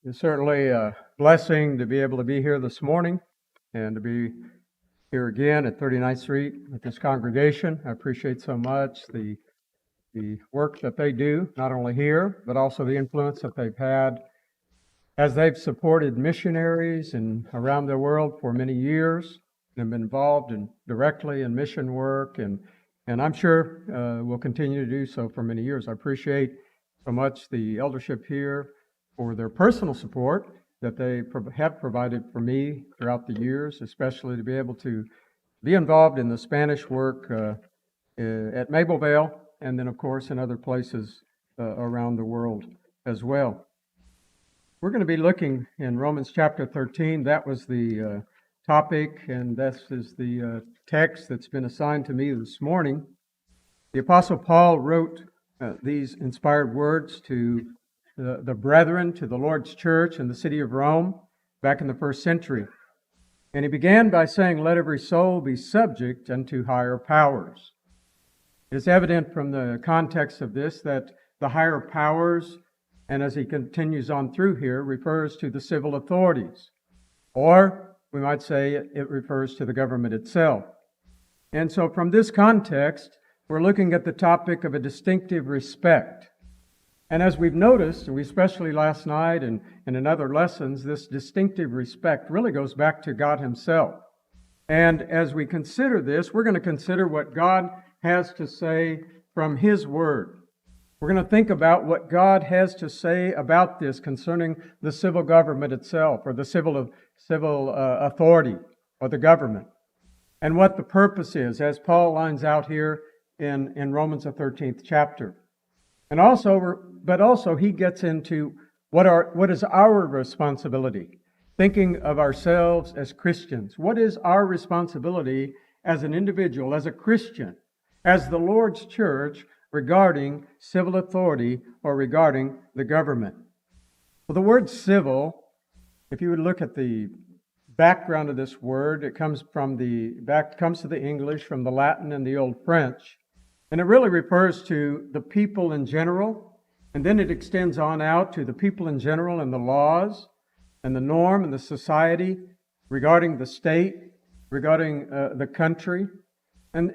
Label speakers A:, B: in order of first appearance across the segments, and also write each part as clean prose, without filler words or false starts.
A: It's certainly a blessing to be able to be here this morning and to be here again at 39th Street with this congregation. I appreciate so much the work that they do, not only here, but also the influence that they've had as they've supported missionaries and around the world for many years and have been involved directly in mission work, and I'm sure will continue to do so for many years. I appreciate so much the eldership here for their personal support that they have provided for me throughout the years, especially to be able to be involved in the Spanish work at Mablevale, and then, of course, in other places around the world as well. We're going to be looking in Romans chapter 13. That was the topic, and this is the text that's been assigned to me this morning. The Apostle Paul wrote these inspired words to the brethren, to the Lord's church in the city of Rome back in the first century. And he began by saying, "Let every soul be subject unto higher powers." It is evident from the context of this that the higher powers, and as he continues on through here, refers to the civil authorities. Or we might say it refers to the government itself. And so from this context, we're looking at the topic of a distinctive respect. And as we've noticed, and especially last night and in other lessons, this distinctive respect really goes back to God Himself. And as we consider this, we're going to consider what God has to say from His Word. We're going to think about what God has to say about this concerning the civil government itself, or the civil authority, or the government, and what the purpose is, as Paul lines out here in Romans the 13th chapter. And also he gets into what is our responsibility, thinking of ourselves as Christians. What is our responsibility as an individual, as a Christian, as the Lord's church, regarding civil authority or regarding the government? Well, the word civil, if you would look at the background of this word, it comes to the English from the Latin and the Old French. And it really refers to the people in general, and then it extends on out to the people in general and the laws and the norm and the society regarding the state, regarding the country. And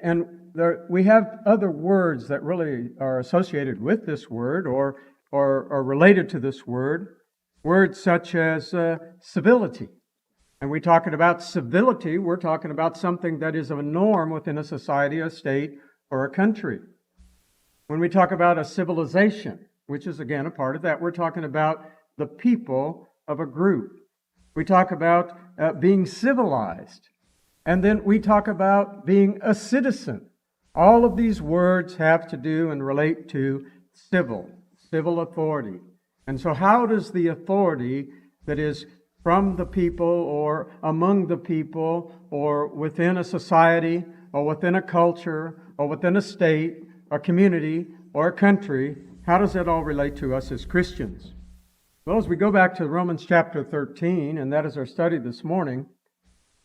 A: we have other words that really are associated with this word or are related to this word, words such as civility. And we're talking about civility, we're talking about something that is a norm within a society, a state, or a country. When we talk about a civilization, which is again a part of that, we're talking about the people of a group. We talk about being civilized. And then we talk about being a citizen. All of these words have to do and relate to civil authority. And so how does the authority that is from the people or among the people or within a society or within a culture or within a state, a community, or a country, how does that all relate to us as Christians? Well, as we go back to Romans chapter 13, and that is our study this morning,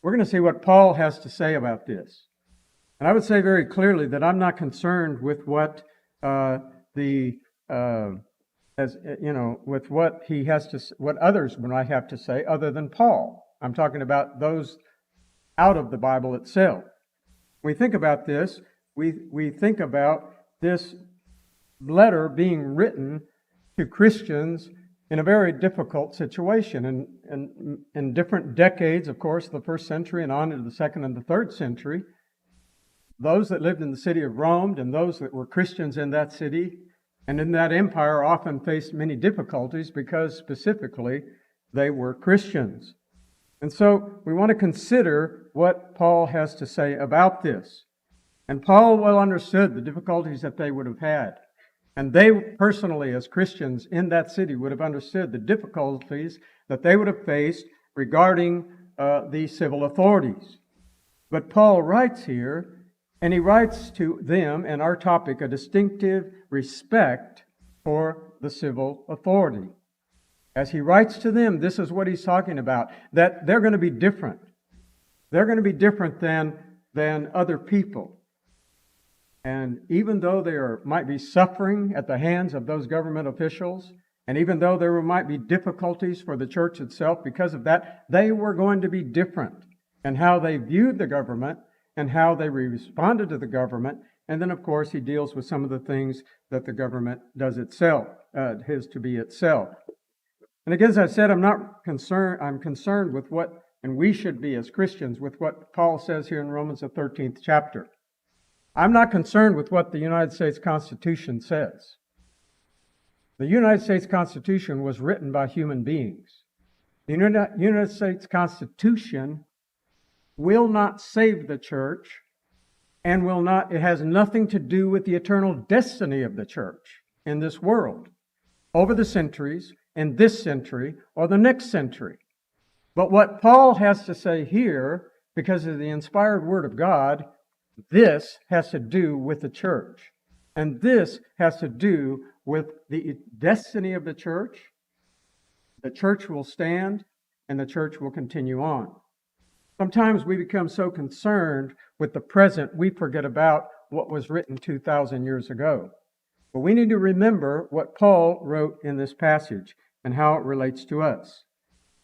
A: we're going to see what Paul has to say about this. And I would say very clearly that I'm not concerned with what with what others might have to say other than Paul. I'm talking about those out of the Bible itself. When we think about this, we think about this letter being written to Christians in a very difficult situation. And in different decades, of course, the first century and on into the second and the third century, those that lived in the city of Rome and those that were Christians in that city and in that empire often faced many difficulties because specifically they were Christians. And so we want to consider what Paul has to say about this. And Paul well understood the difficulties that they would have had. And they personally, as Christians in that city, would have understood the difficulties that they would have faced regarding the civil authorities. But Paul writes here, and he writes to them, and our topic, a distinctive respect for the civil authority. As he writes to them, this is what he's talking about, that they're going to be different. They're going to be different than other people. And even though they might be suffering at the hands of those government officials, And even though there might be difficulties for the church itself because of that, they were going to be different in how they viewed the government and how they responded to the government. And then, of course, he deals with some of the things that the government does itself, is to be itself. And again, as I said, I'm concerned with what, and we should be as Christians, with what Paul says here in Romans, the 13th chapter. I'm not concerned with what the United States Constitution says. The United States Constitution was written by human beings. The United States Constitution will not save the church and it has nothing to do with the eternal destiny of the church in this world, over the centuries, in this century, or the next century. But what Paul has to say here, because of the inspired Word of God, this has to do with the church. And this has to do with the destiny of the church. The church will stand, and the church will continue on. Sometimes we become so concerned with the present, we forget about what was written 2,000 years ago. But we need to remember what Paul wrote in this passage and how it relates to us.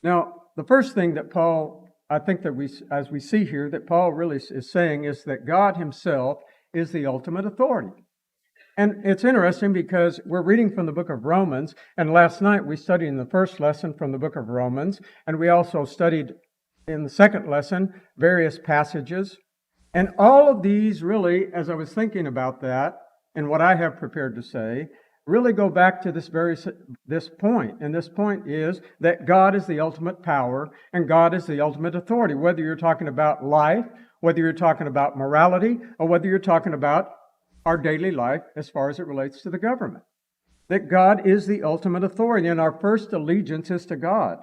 A: Now, the first thing that Paul, I think that as we see here, that Paul really is saying is that God himself is the ultimate authority. And it's interesting because we're reading from the book of Romans, and last night we studied in the first lesson from the book of Romans, and we also studied in the second lesson various passages. And all of these really, as I was thinking about that, and what I have prepared to say, really go back to this point. And this point is that God is the ultimate power and God is the ultimate authority, whether you're talking about life, whether you're talking about morality, or whether you're talking about our daily life as far as it relates to the government. That God is the ultimate authority, and our first allegiance is to God.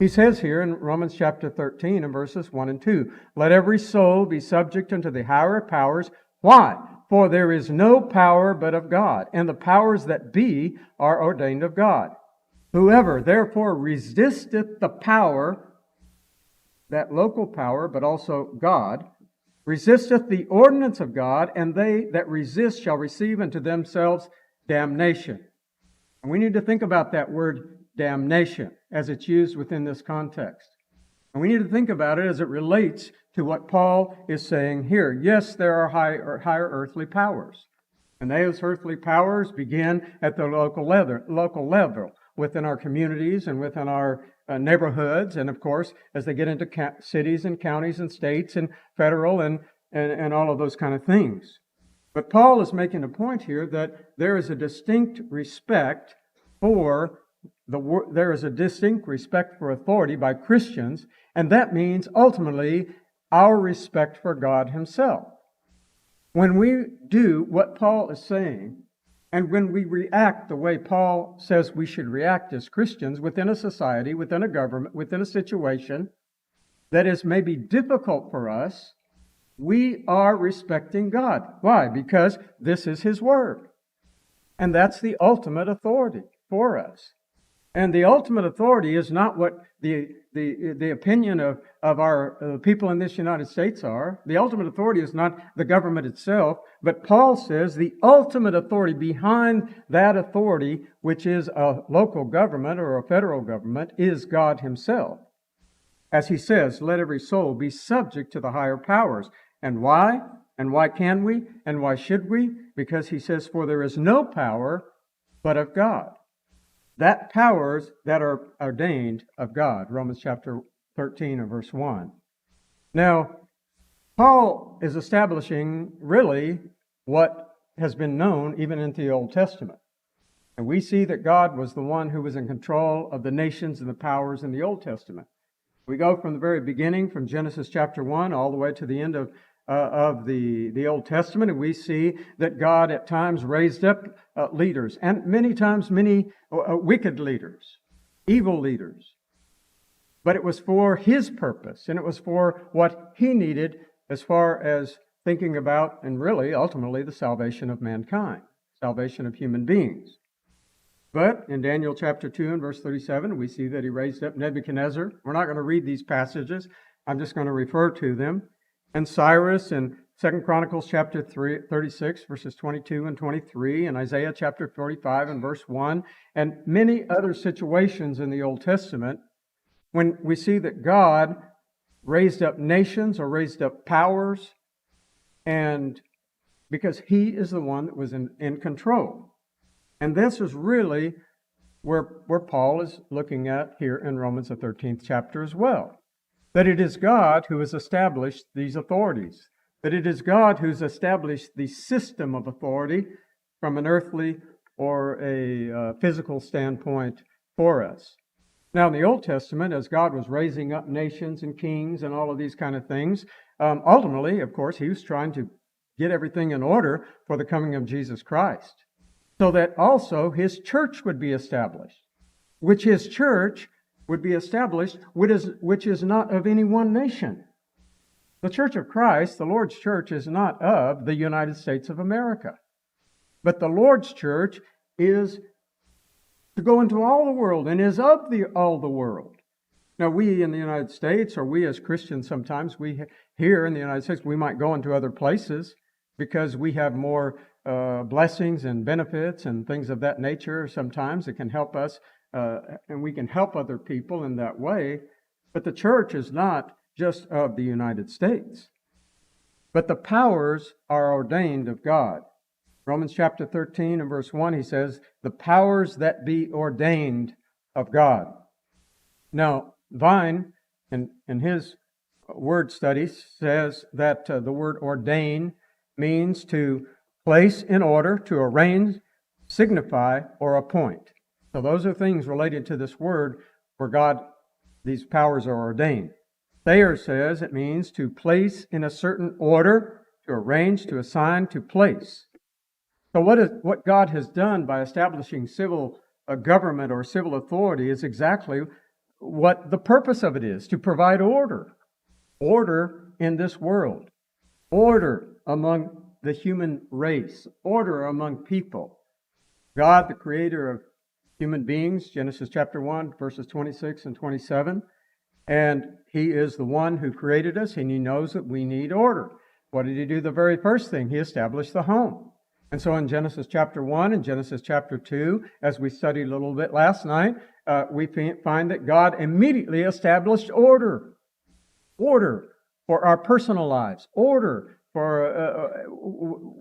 A: He says here in Romans chapter 13 and verses 1 and 2, "Let every soul be subject unto the higher powers." Why? "For there is no power but of God, and the powers that be are ordained of God. Whoever therefore resisteth the power," that local power, but also God, "resisteth the ordinance of God, and they that resist shall receive unto themselves damnation." And we need to think about that word damnation as it's used within this context. And we need to think about it as it relates to what Paul is saying here. Yes, there are higher earthly powers. And those earthly powers begin at the local level within our communities and within our neighborhoods. And of course, as they get into cities and counties and states and federal and all of those kind of things. But Paul is making a point here that there is a distinct respect for authority by Christians, and that means ultimately our respect for God himself. When we do what Paul is saying, and when we react the way Paul says we should react as Christians within a society, within a government, within a situation that is maybe difficult for us, we are respecting God. Why? Because this is his word. And that's the ultimate authority for us. And the ultimate authority is not what the opinion of our people in this United States are. The ultimate authority is not the government itself, but Paul says the ultimate authority behind that authority, which is a local government or a federal government, is God himself. As he says, "Let every soul be subject to the higher powers." And why? And why can we? And why should we? Because he says, "For there is no power but of God." That powers that are ordained of God. Romans chapter 13 and verse 1. Now, Paul is establishing really what has been known even into the Old Testament. And we see that God was the one who was in control of the nations and the powers in the Old Testament. We go from the very beginning, from Genesis chapter 1, all the way to the end of the Old Testament, and we see that God at times raised up leaders, and many times many wicked leaders, evil leaders. But it was for his purpose, and it was for what he needed as far as thinking about, and really, ultimately, the salvation of mankind, salvation of human beings. But in Daniel chapter 2 and verse 37, we see that he raised up Nebuchadnezzar. We're not going to read these passages. I'm just going to refer to them. And Cyrus and 2 Chronicles chapter 36, verses 22 and 23, and Isaiah chapter 45 and verse 1, and many other situations in the Old Testament when we see that God raised up nations or raised up powers, and because he is the one that was in control. And this is really where Paul is looking at here in Romans the 13th chapter as well. That it is God who has established these authorities. That it is God who's established the system of authority from an earthly or a physical standpoint for us. Now, in the Old Testament, as God was raising up nations and kings and all of these kind of things, ultimately, of course, he was trying to get everything in order for the coming of Jesus Christ, so that also his church would be established, which his church would be established, which is not of any one nation. The Church of Christ, the Lord's church, is not of the United States of America, but the Lord's church is to go into all the world and is of all the world. Now, we in the United States, or we as Christians sometimes, we here in the United States, we might go into other places because we have more blessings and benefits and things of that nature sometimes that can help us, and we can help other people in that way. But the church is not just of the United States. But the powers are ordained of God. Romans chapter 13 and verse 1, he says, the powers that be ordained of God. Now, Vine, in his word study, says that the word ordain means to place in order, to arrange, signify, or appoint. So those are things related to this word where God, these powers are ordained. Thayer says it means to place in a certain order, to arrange, to assign, to place. So what God has done by establishing civil government or civil authority is exactly what the purpose of it is, to provide order. Order in this world. Order among the human race. Order among people. God, the creator of human beings, Genesis chapter 1, verses 26 and 27. And he is the one who created us, and he knows that we need order. What did he do? The very first thing, he established the home. And so in Genesis chapter 1 and Genesis chapter 2, as we studied a little bit last night, we find that God immediately established order. Order for our personal lives. Order for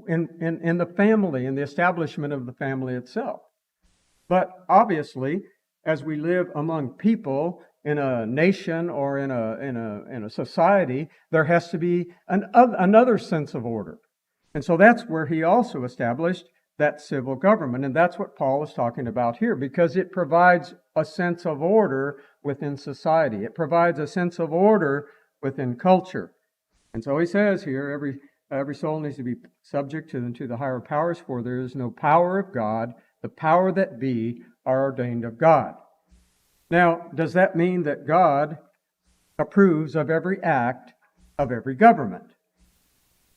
A: in the family, in the establishment of the family itself. But obviously, as we live among people in a nation or in a society, there has to be another sense of order. And so that's where he also established that civil government. And that's what Paul is talking about here, because it provides a sense of order within society. It provides a sense of order within culture. And so he says here, every soul needs to be subject to the higher powers, for there is no power of God. The power that be are ordained of God. Now, does that mean that God approves of every act of every government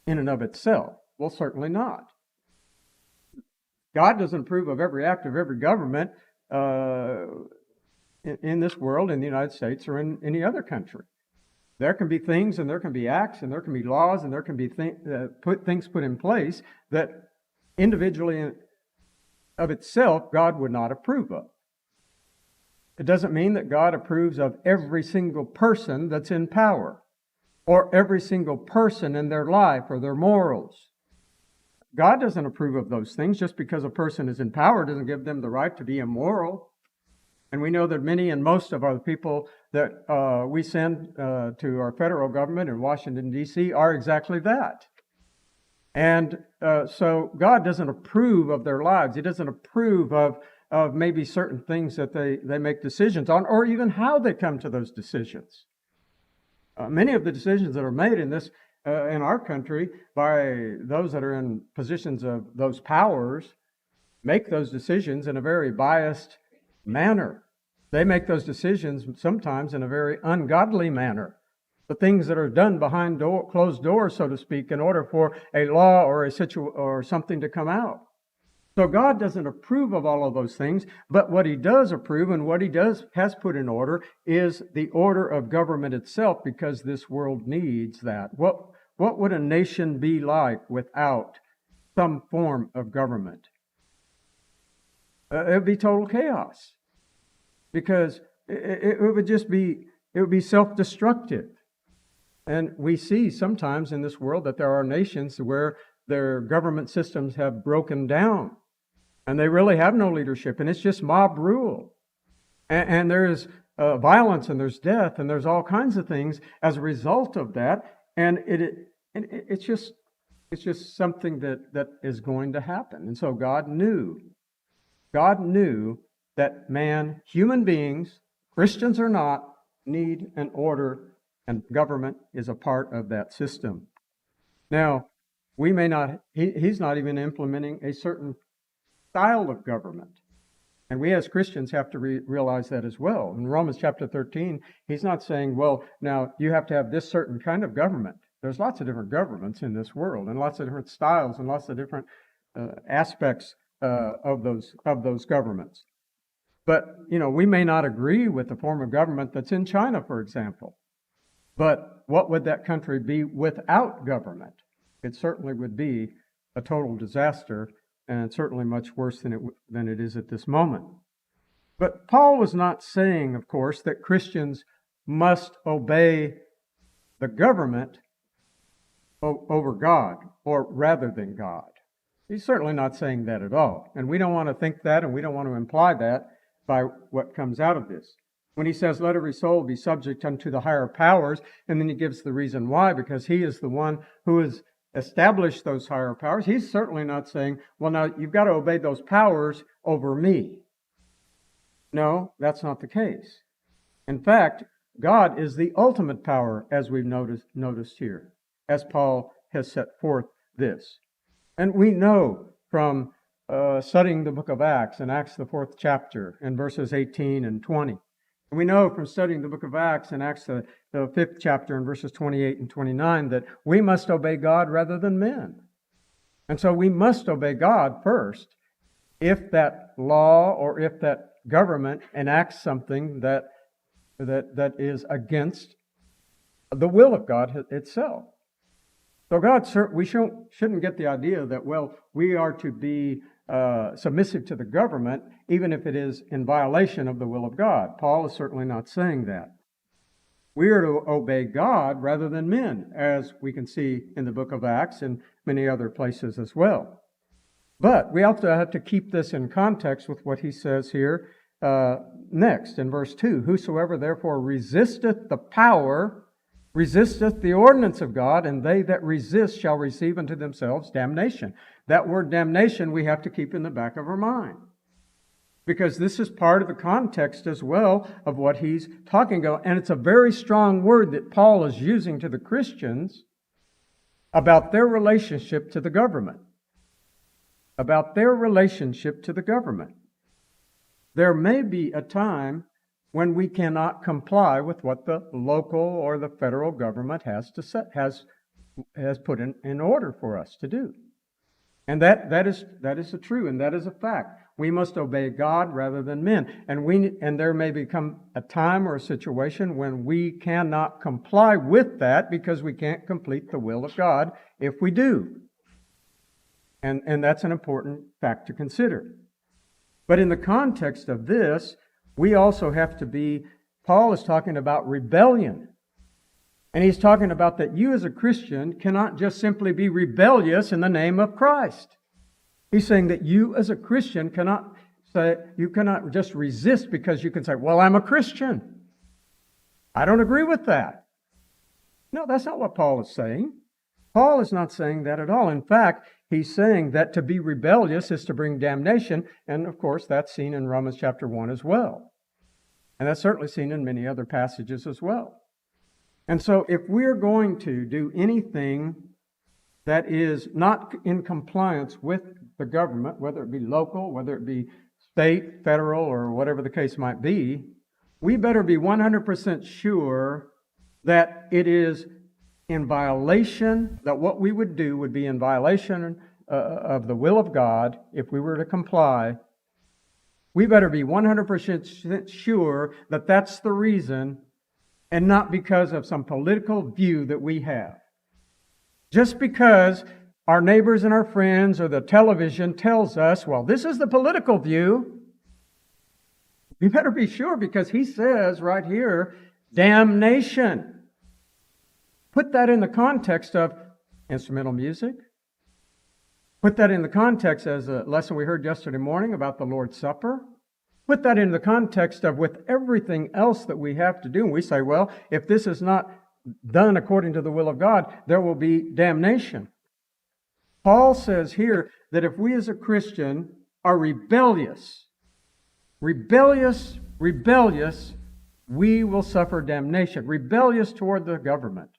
A: in and of itself? Well, certainly not. God doesn't approve of every act of every government in this world, in the United States, or in any other country. There can be things, and there can be acts, and there can be laws, and there can be things put in place that individually of itself God would not approve of. It doesn't mean that God approves of every single person that's in power, or every single person in their life or their morals. God doesn't approve of those things. Just because a person is in power doesn't give them the right to be immoral. And we know that many and most of our people that we send to our federal government in Washington, D.C. are exactly that. And so God doesn't approve of their lives. He doesn't approve of maybe certain things that they make decisions on, or even how they come to those decisions. Many of the decisions that are made in our country by those that are in positions of those powers make those decisions in a very biased manner. They make those decisions sometimes in a very ungodly manner. The things that are done behind closed doors, so to speak, in order for a law or or something to come out. So God doesn't approve of all of those things, but what he does approve and what he has put in order is the order of government itself, because this world needs that. what would a nation be like without some form of government? It would be total chaos, because it would just be, it would be self-destructive. And we see sometimes in this world that there are nations where their government systems have broken down and they really have no leadership, and it's just mob rule. And there's violence, and there's death, and there's all kinds of things as a result of that. And it's just something that is going to happen. And so God knew that man, human beings, Christians or not, need an order, and government is a part of that system. Now, we may not, he's not even implementing a certain style of government. And we as Christians have to realize that as well. In Romans chapter 13, he's not saying, well, now you have to have this certain kind of government. There's lots of different governments in this world, and lots of different styles, and lots of different aspects of those governments. But, we may not agree with the form of government that's in China, for example. But what would that country be without government? It certainly would be a total disaster, and certainly much worse than it is at this moment. But Paul was not saying, of course, that Christians must obey the government over God, or rather than God. He's certainly not saying that at all. And we don't want to think that, and we don't want to imply that by what comes out of this. When he says, let every soul be subject unto the higher powers, and then he gives the reason why, because he is the one who has established those higher powers. He's certainly not saying, well, now you've got to obey those powers over me. No, that's not the case. In fact, God is the ultimate power, as we've noticed here, as Paul has set forth this. And we know from studying the book of Acts, in Acts the 4th chapter, in verses 18 and 20. And we know from studying the book of Acts in Acts the 5th chapter in verses 28 and 29 that we must obey God rather than men. And so we must obey God first if that law or if that government enacts something that is against the will of God itself. So we shouldn't get the idea that, well, we are to be submissive to the government, even if it is in violation of the will of God. Paul is certainly not saying that. We are to obey God rather than men, as we can see in the book of Acts and many other places as well. But we also have to keep this in context with what he says here next in verse 2. Whosoever therefore resisteth the power, resisteth the ordinance of God, and they that resist shall receive unto themselves damnation. That word damnation we have to keep in the back of our mind, because this is part of the context as well of what he's talking about. And it's a very strong word that Paul is using to the Christians about their relationship to the government. About their relationship to the government. There may be a time when we cannot comply with what the local or the federal government has put in order for us to do. And that is true, and that is a fact. We must obey God rather than men. And there may become a time or a situation when we cannot comply with that because we can't complete the will of God if we do. And that's an important fact to consider. But in the context of this, we also have to be, Paul is talking about rebellion. And he's talking about that you as a Christian cannot just simply be rebellious in the name of Christ. He's saying that you as a Christian cannot just resist because you can say, well, I'm a Christian. I don't agree with that. No, that's not what Paul is saying. Paul is not saying that at all. In fact, he's saying that to be rebellious is to bring damnation. And of course, that's seen in Romans chapter 1 as well. And that's certainly seen in many other passages as well. And so if we're going to do anything that is not in compliance with the government, whether it be local, whether it be state, federal, or whatever the case might be, we better be 100% sure that it is in violation, that what we would do would be in violation of the will of God if we were to comply. We better be 100% sure that that's the reason, and not because of some political view that we have. Just because our neighbors and our friends or the television tells us, well, this is the political view, we better be sure, because he says right here, damnation. Put that in the context of instrumental music. Put that in the context as a lesson we heard yesterday morning about the Lord's Supper. Put that in the context of with everything else that we have to do. And we say, well, if this is not done according to the will of God, there will be damnation. Paul says here that if we as a Christian are rebellious, we will suffer damnation. Rebellious toward the government.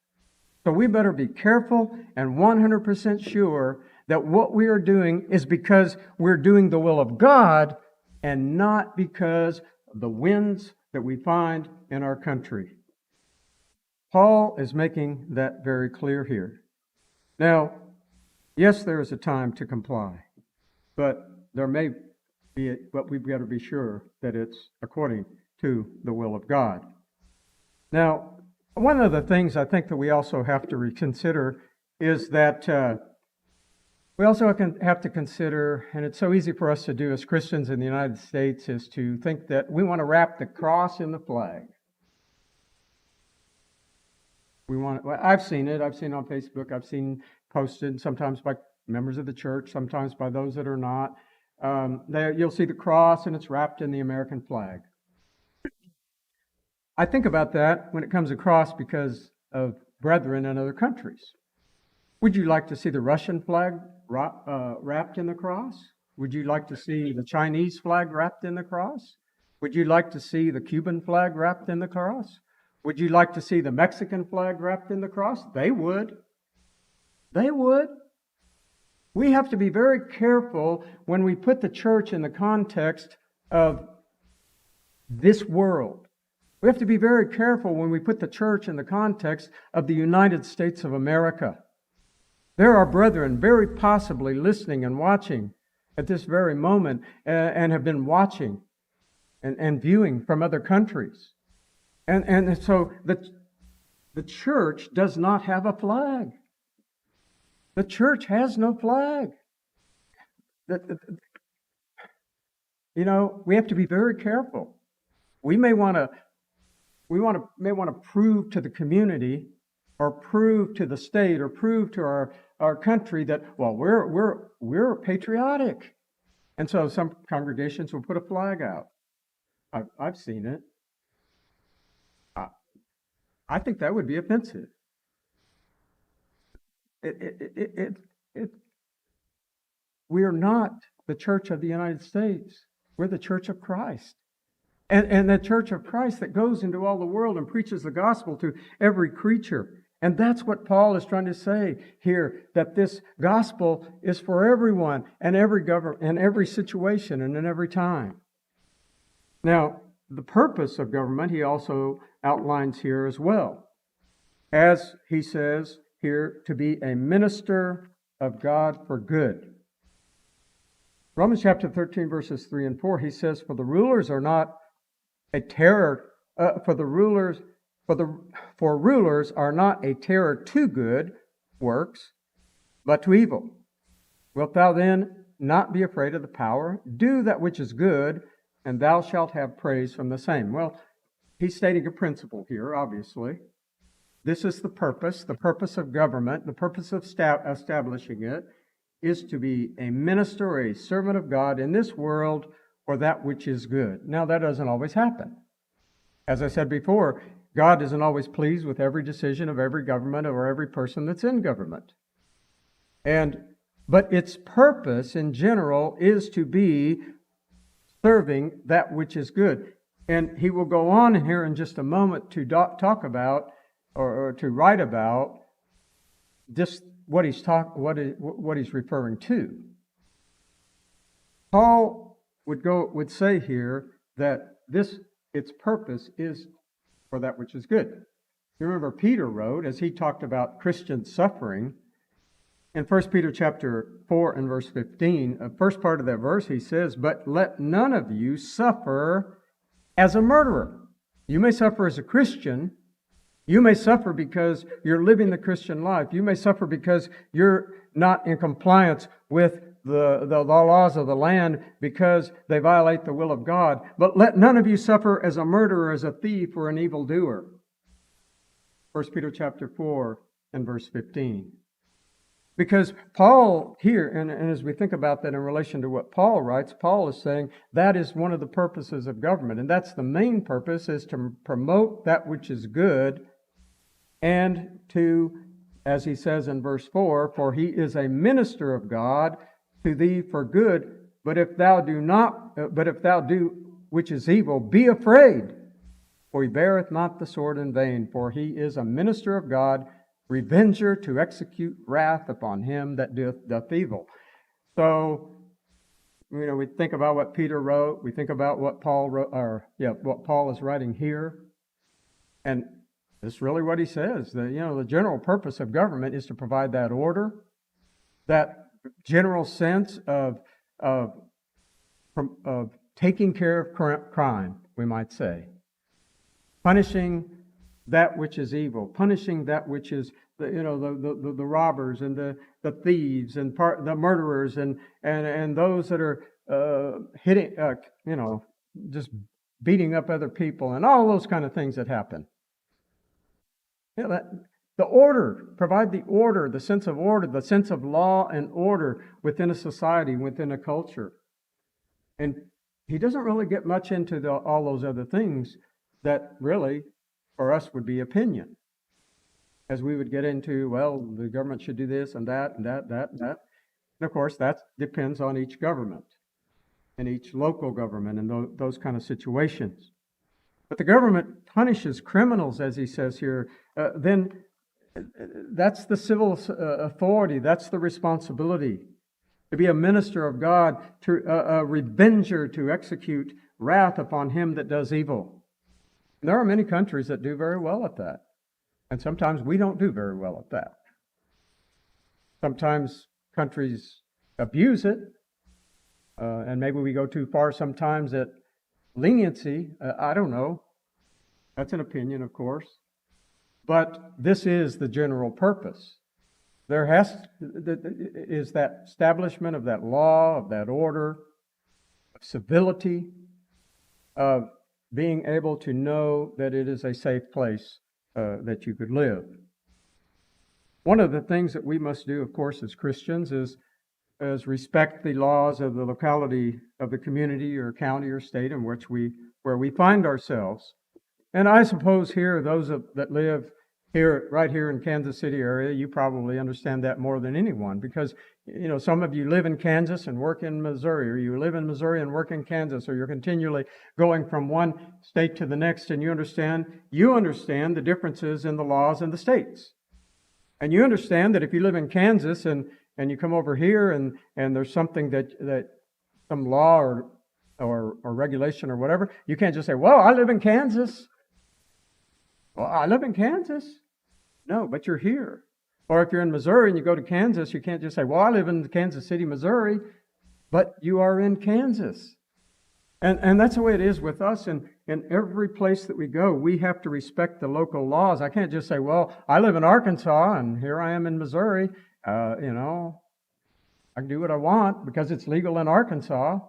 A: So we better be careful and 100% sure that what we are doing is because we're doing the will of God and not because of the winds that we find in our country. Paul is making that very clear here. Now, yes, there is a time to comply, but there may be, but we've got to be sure that it's according to the will of God. Now, one of the things I think that we also have to reconsider is that we also have to consider, and it's so easy for us to do as Christians in the United States, is to think that we want to wrap the cross in the flag. I've seen it. I've seen it on Facebook. I've seen posted sometimes by members of the church, sometimes by those that are not. You'll see the cross and it's wrapped in the American flag. I think about that when it comes across because of brethren in other countries. Would you like to see the Russian flag wrapped in the cross? Would you like to see the Chinese flag wrapped in the cross? Would you like to see the Cuban flag wrapped in the cross? Would you like to see the Mexican flag wrapped in the cross? They would. They would. We have to be very careful when we put the church in the context of this world. We have to be very careful when we put the church in the context of the United States of America. There are brethren very possibly listening and watching at this very moment and have been watching and viewing from other countries. And so the church does not have a flag. The church has no flag. We have to be very careful. We may want to prove to the community, or prove to the state, or prove to our country that, well, we're patriotic. And so some congregations will put a flag out. I've seen it. I think that would be offensive. We are not the Church of the United States. We're the Church of Christ. And the Church of Christ that goes into all the world and preaches the gospel to every creature. And that's what Paul is trying to say here, that this gospel is for everyone and every government and every situation and in every time. Now, the purpose of government he also outlines here as well. As he says here, to be a minister of God for good. Romans chapter 13, verses 3 and 4, he says, For rulers are not a terror to good works, but to evil. Wilt thou then not be afraid of the power? Do that which is good, and thou shalt have praise from the same. Well, he's stating a principle here, obviously. This is the purpose of government, the purpose of establishing it, is to be a minister or a servant of God in this world for that which is good. Now, that doesn't always happen. As I said before, God isn't always pleased with every decision of every government or every person that's in government. But its purpose in general is to be serving that which is good. And he will go on here in just a moment to talk about or to write about just what he's referring to. Paul would say here that its purpose is for that which is good. You remember Peter wrote, as he talked about Christian suffering, in 1 Peter chapter 4 and verse 15, the first part of that verse, he says, But let none of you suffer as a murderer. You may suffer as a Christian, You may suffer because you're living the Christian life. You may suffer because you're not in compliance with the laws of the land because they violate the will of God. But let none of you suffer as a murderer, as a thief, or an evildoer. 1 Peter chapter 4 and verse 15. Because Paul here, and as we think about that in relation to what Paul writes, Paul is saying that is one of the purposes of government. And that's the main purpose, is to promote that which is good and to, as he says in verse 4, for he is a minister of God to thee for good. But if thou do which is evil, be afraid, for he beareth not the sword in vain, for he is a minister of God, revenger to execute wrath upon him that doth evil. So, we think about what Peter wrote, we think about what Paul wrote, what Paul is writing here, and it's really what he says. The general purpose of government is to provide that order, that general sense of taking care of crime, we might say, punishing that which is evil, punishing that which is the robbers and the thieves and the murderers and those that are hitting, just beating up other people and all those kind of things that happen. The order, provide the order, the sense of order, the sense of law and order within a society, within a culture. And he doesn't really get much into all those other things that really, for us, would be opinion. As we would get into, well, the government should do this and that and that. And of course, that depends on each government and each local government and those kind of situations. But the government punishes criminals, as he says here, then that's the civil authority, that's the responsibility. To be a minister of God, a revenger to execute wrath upon him that does evil. And there are many countries that do very well at that. And sometimes we don't do very well at that. Sometimes countries abuse it, and maybe we go too far sometimes at leniency. I don't know. That's an opinion, of course. But this is the general purpose. There is that establishment of that law, of that order, of civility, of being able to know that it is a safe place that you could live. One of the things that we must do, of course, as Christians is respect the laws of the locality of the community or county or state in where we find ourselves. And I suppose here, those that live here, right here in Kansas City area, you probably understand that more than anyone, because some of you live in Kansas and work in Missouri, or you live in Missouri and work in Kansas, or you're continually going from one state to the next, and you understand the differences in the laws in the states. And you understand that if you live in Kansas and you come over here and there's something that some law or regulation or whatever, you can't just say, well, I live in Kansas. Well, I live in Kansas. No, but you're here. Or if you're in Missouri and you go to Kansas, you can't just say, well, I live in Kansas City, Missouri, but you are in Kansas. And that's the way it is with us. And in every place that we go, we have to respect the local laws. I can't just say, well, I live in Arkansas and here I am in Missouri. I can do what I want because it's legal in Arkansas.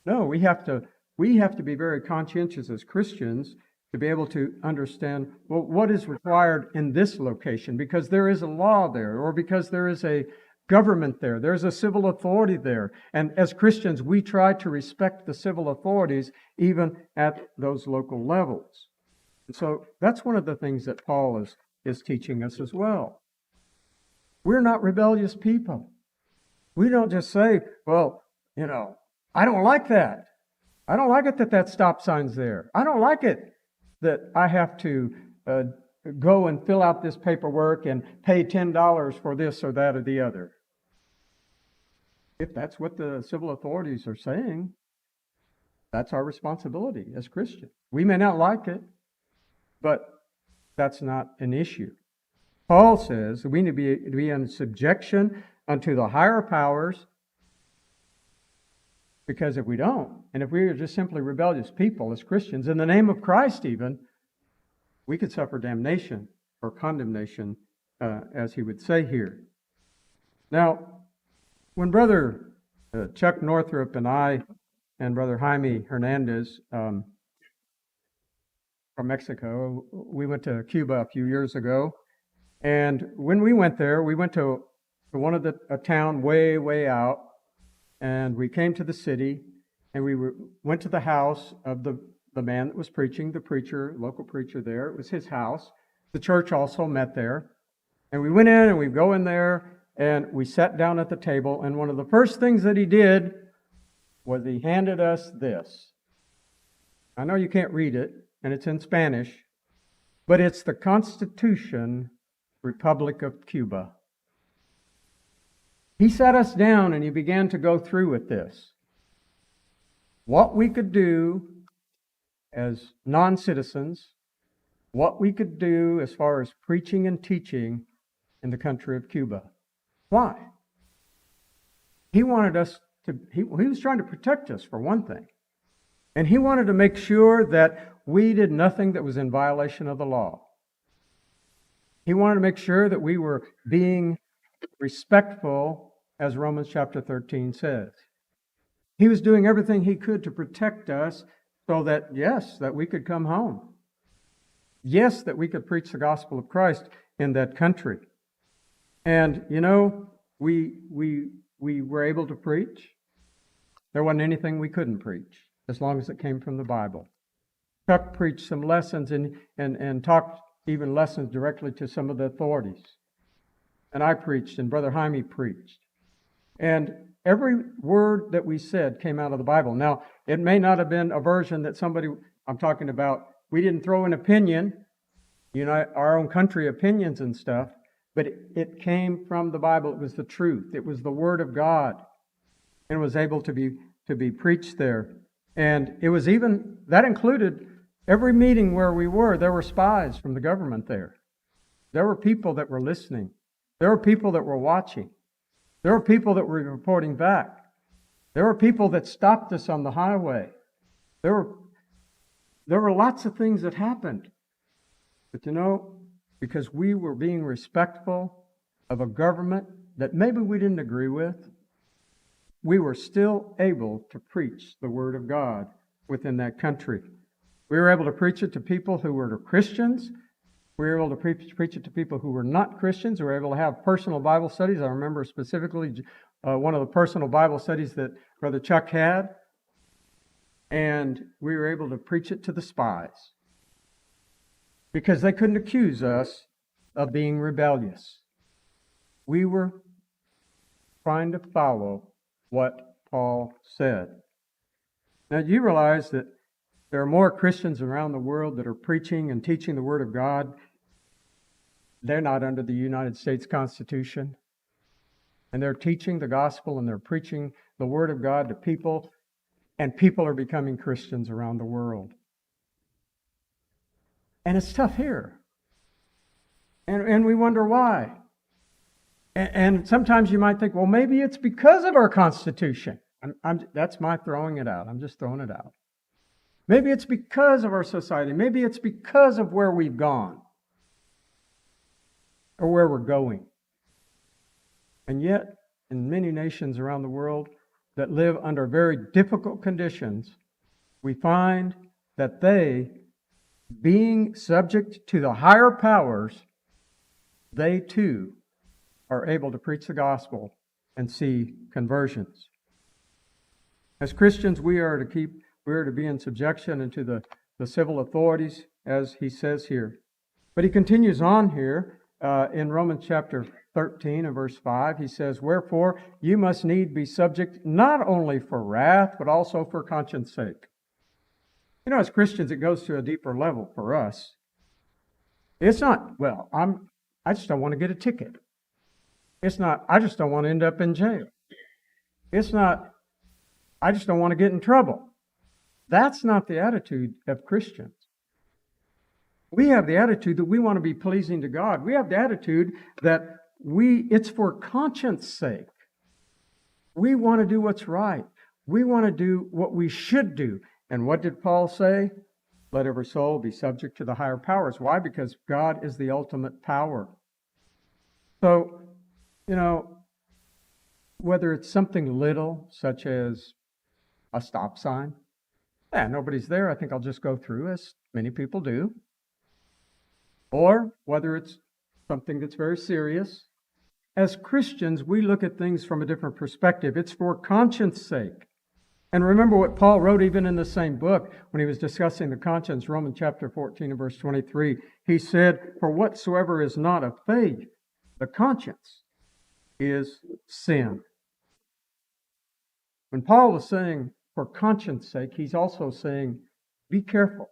A: No, we have to be very conscientious as Christians to be able to understand, well, what is required in this location, because there is a law there, or because there is a government there, there's a civil authority there. And as Christians, we try to respect the civil authorities even at those local levels. And so that's one of the things that Paul is teaching us as well. We're not rebellious people. We don't just say, well, I don't like that. I don't like it that stop sign's there. I don't like it that I have to go and fill out this paperwork and pay $10 for this or that or the other. If that's what the civil authorities are saying, that's our responsibility as Christians. We may not like it, but that's not an issue. Paul says that we need to be in subjection unto the higher powers, because if we don't, and if we are just simply rebellious people as Christians, in the name of Christ even, we could suffer damnation or condemnation, as he would say here. Now, when Brother Chuck Northrup and I and Brother Jaime Hernandez from Mexico, we went to Cuba a few years ago. And when we went there, we went to a town way out, and we came to the city, and we went to the house of the man that was preaching, the preacher, local preacher there. It was his house. The church also met there. And we went in, and we go in there, and we sat down at the table, and one of the first things that he did was he handed us this. I know you can't read it, and it's in Spanish, but it's the Constitution, Republic of Cuba. He sat us down and he began to go through with this. What we could do as non-citizens, what we could do as far as preaching and teaching in the country of Cuba. Why? He wanted us to, he was trying to protect us, for one thing. And he wanted to make sure that we did nothing that was in violation of the law. He wanted to make sure that we were being respectful, as Romans chapter 13 says. He was doing everything he could to protect us so that, yes, that we could come home. Yes, that we could preach the gospel of Christ in that country. And, you know, we were able to preach. There wasn't anything we couldn't preach, as long as it came from the Bible. Chuck preached some lessons and talked even lessons directly to some of the authorities. And I preached, and Brother Jaime preached. And every word that we said came out of the Bible. Now, it may not have been a version that I'm talking about, we didn't throw an opinion, our own country opinions and stuff, but it came from the Bible. It was the truth. It was the Word of God. And it was able to be preached there. And it was that included every meeting where we were, there were spies from the government there. There were people that were listening. There were people that were watching. There were people that were reporting back. There were people that stopped us on the highway. There were lots of things that happened. But because we were being respectful of a government that maybe we didn't agree with, we were still able to preach the Word of God within that country. We were able to preach it to people who were Christians. We were able to preach it to people who were not Christians. We were able to have personal Bible studies. I remember specifically one of the personal Bible studies that Brother Chuck had. And we were able to preach it to the spies, because they couldn't accuse us of being rebellious. We were trying to follow what Paul said. Now, do you realize that there are more Christians around the world that are preaching and teaching the Word of God? They're not under the United States Constitution. And they're teaching the gospel and they're preaching the Word of God to people, and people are becoming Christians around the world. And it's tough here. And we wonder why. And sometimes you might think, well, maybe it's because of our Constitution. That's my throwing it out. I'm just throwing it out. Maybe it's because of our society. Maybe it's because of where we've gone or where we're going. And yet, in many nations around the world that live under very difficult conditions, we find that they, being subject to the higher powers, they too are able to preach the gospel and see conversions. As Christians, we are to be in subjection unto the civil authorities, as he says here. But he continues on here in Romans chapter 13 and verse 5. He says, "Wherefore you must need be subject not only for wrath, but also for conscience sake." As Christians, it goes to a deeper level for us. It's not, well, I just don't want to get a ticket. It's not, I just don't want to end up in jail. It's not, I just don't want to get in trouble. That's not the attitude of Christians. We have the attitude that we want to be pleasing to God. We have the attitude that it's for conscience sake. We want to do what's right. We want to do what we should do. And what did Paul say? Let every soul be subject to the higher powers. Why? Because God is the ultimate power. So, whether it's something little, such as a stop sign, nobody's there, I think I'll just go through, as many people do. Or whether it's something that's very serious. As Christians, we look at things from a different perspective. It's for conscience sake. And remember what Paul wrote even in the same book when he was discussing the conscience, Romans chapter 14 and verse 23. He said, for whatsoever is not of faith, the conscience is sin. When Paul was saying for conscience sake, he's also saying, be careful.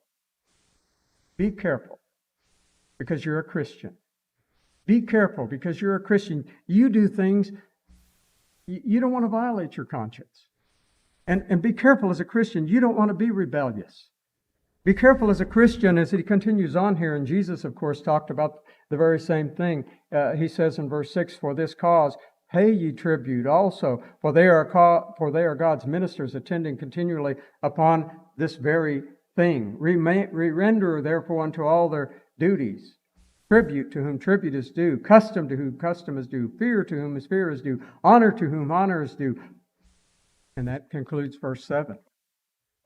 A: Be careful because you're a Christian. Be careful because you're a Christian. You do things, you don't want to violate your conscience. And be careful as a Christian. You don't want to be rebellious. Be careful as a Christian, as he continues on here. And Jesus, of course, talked about the very same thing. He says in verse 6, for this cause pay ye tribute also, for they are God's ministers, attending continually upon this very thing. Render therefore unto all their duties. Tribute to whom tribute is due. Custom to whom custom is due. Fear to whom his fear is due. Honor to whom honor is due. And that concludes verse 7,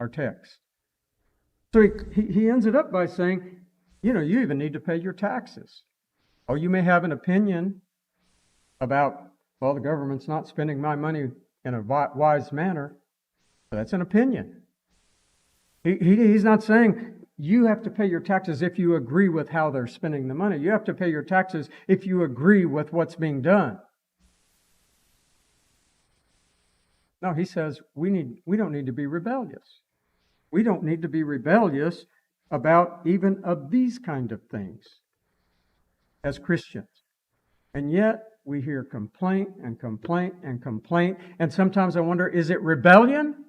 A: our text. So he ends it up by saying, you even need to pay your taxes. Oh, you may have an opinion about, well, the government's not spending my money in a wise manner. But that's an opinion. He's not saying you have to pay your taxes if you agree with how they're spending the money. You have to pay your taxes if you agree with what's being done. No, he says we don't need to be rebellious. We don't need to be rebellious about even of these kind of things as Christians. And yet we hear complaint and complaint and complaint. And sometimes I wonder, is it rebellion?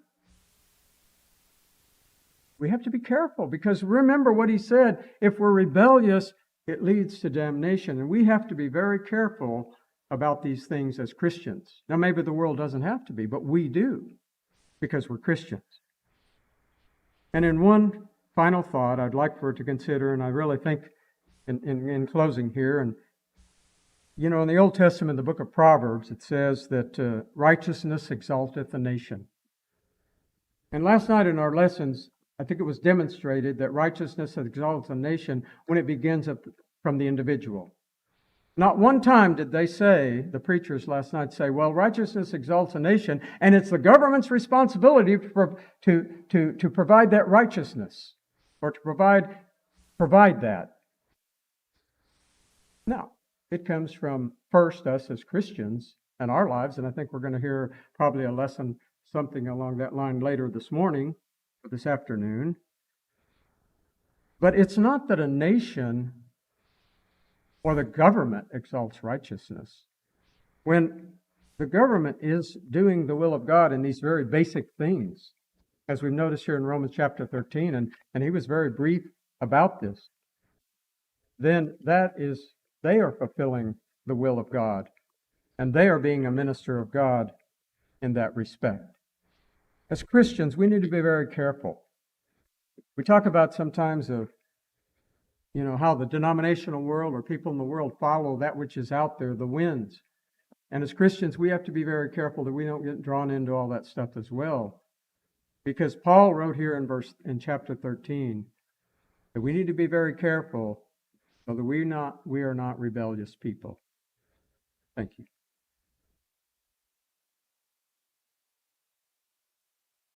A: We have to be careful because remember what he said, if we're rebellious, it leads to damnation. And we have to be very careful about these things as Christians. Now, maybe the world doesn't have to be, but we do because we're Christians. And in one final thought I'd like for it to consider, and I really think in closing here, and in the Old Testament, the book of Proverbs, it says that righteousness exalteth a nation. And last night in our lessons, I think it was demonstrated that righteousness exalts a nation when it begins from the individual. Not one time did they say, the preachers last night say, well, righteousness exalts a nation, and it's the government's responsibility to provide that righteousness, or to provide that. No, it comes from first us as Christians and our lives, and I think we're going to hear probably a lesson, something along that line later this morning, or this afternoon. But it's not that a nation or the government exalts righteousness. When the government is doing the will of God in these very basic things, as we've noticed here in Romans chapter 13, and he was very brief about this, then they are fulfilling the will of God, and they are being a minister of God in that respect. As Christians, we need to be very careful. We talk about sometimes of how the denominational world or people in the world follow that which is out there, the winds. And as Christians, we have to be very careful that we don't get drawn into all that stuff as well. Because Paul wrote here in chapter 13 that we need to be very careful so that we are not rebellious people. Thank you.